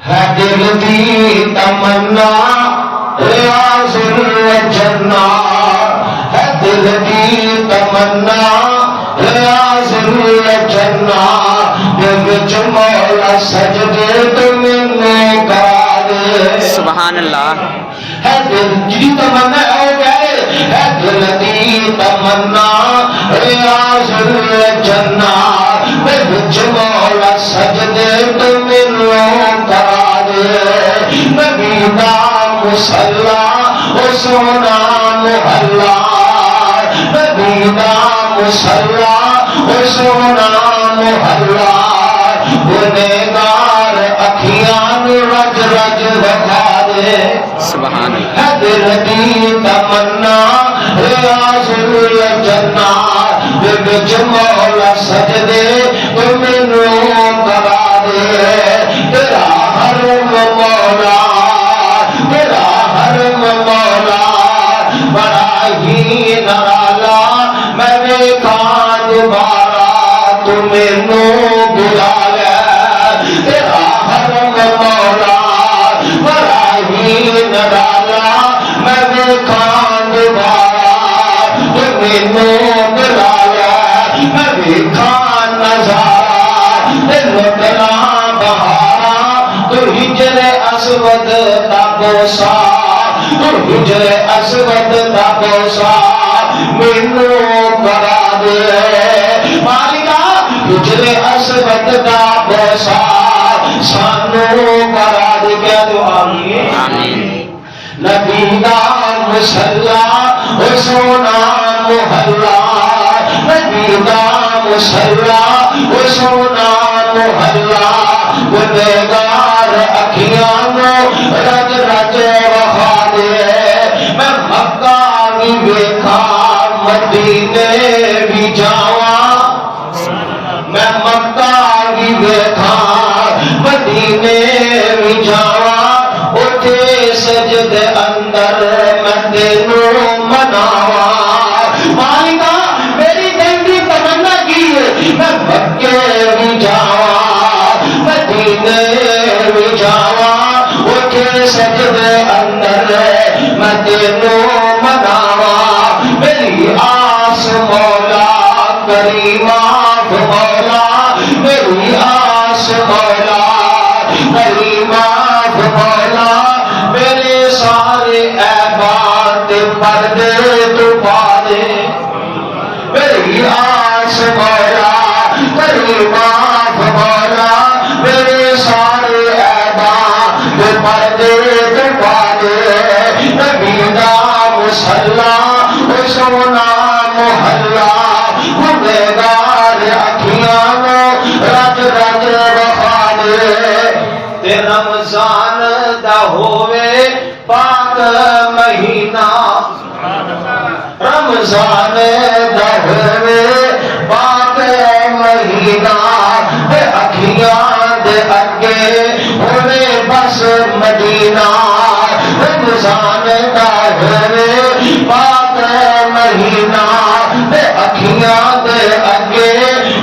ہے دل دی تمنا ریاض الجنہ، ہے دل دی تمنا ریاض الجنہ، وچ مولا سجدے تو میں کرا دے۔ سبحان اللہ۔ ہے دل جی تمنا ہو گئے، ہے دل دی تمنا ریاض الجنہ، وچ مولا سجدے تو میں کرا دے۔ نبی دا مصلا او سونا محلہ، نبی دا مصلا او سونا محلہ، گنہگار اکھیاں رج رج دکھا دے۔ سبحان اللہ۔ ہے دل دی تمنا ریاض الجنہ، وچ مولا سجدے تو مینوں کرا دے۔ تیرا حرم مولا، تیرا حرم مولا بڑا ہی نرالا، میں ویکھاں دوبارہ تو مینوں بلا لے۔ تیرا حرم مولا بڑا ہی نرالا، میں ویکھاں دوبارہ تو مینوں بلا لے۔ میں ویکھاں نظارہ لٹنا بہارا، تو ہجر اسود دا بوسا، تو ہجر اسود دا بوسا مینوں کرا دے۔ مالکا ہجر اسود دا بوسا سانوں کرا دے۔ کیا دعا ہے؟ آمین۔ نبی دا مصلا او سونا محلہ، نبی دا مصلا او سونا محلہ، گنہگار اکھیاں رج رج وہا دے۔ میں مکہ بھی ویکھا مدینے بھی جاواں، میں مکہ بھی ویکھا مدینے بھی جاواں، اوتھے سجدے اندر میں تینوں مناواں۔ مالکا میری دل دی تمنا کی ہے، میں مکے بھی جاواں مدینے بھی جاواں، اوتھے سجدے اندر میں تینوں مناواں۔ میری آس مولا کریمہ مولا، میری آس مولا کریمہ مولا، میرے سارے عیبات پردے تو پا دے۔ میری آس مولا کریمہ مولا، میرے سارے عیبات پردے تو پا دے۔ نبی دا مصلا او سونا محلہ، گنہگار اکھیاں رج رج وہا دے۔ تے رمضان دا ہووے پاک مہینہ، رمضان دا ہووے پاک مہینہ، تے اکھیاں دے اگے ہووے بس مدینہ۔ رمضان دا ہووے پاک مہینہ، تے اکھیاں دے اگے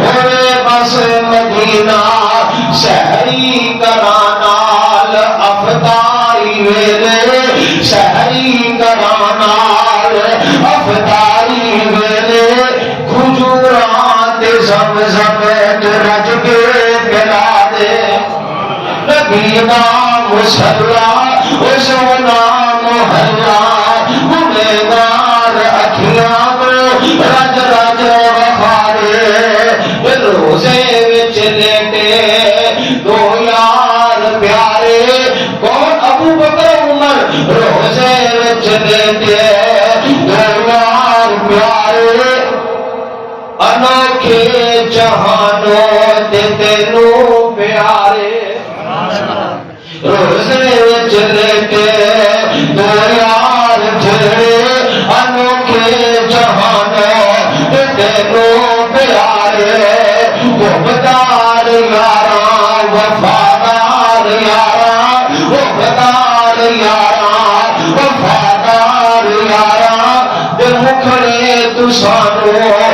ہووے بس مدینہ۔ شہری کرانال افطاری ویلے، شہری کرانال افطاری ویلے، کھجوراں تے زمزم تے رج کے پلا دے۔ نبی دا مصلا او سونا محلہ، گنہگار اکھیاں رج رج وہا دے۔ روزے وچ لیٹے دو یار پیارے، کون؟ ابو بکر عمر۔ روزے وچ لیٹے دو یار پیارے، انوکھے جہانوں تے تینوں پیارے۔ روزے وچ لیٹے دو یار جھڑے، انوکھے جہانوں تے تینوں پیارے۔ وفادار یاراں، وفادار یاراں، وفادار یاراں، وفادار یاراں، دے مکھڑے تو سانوں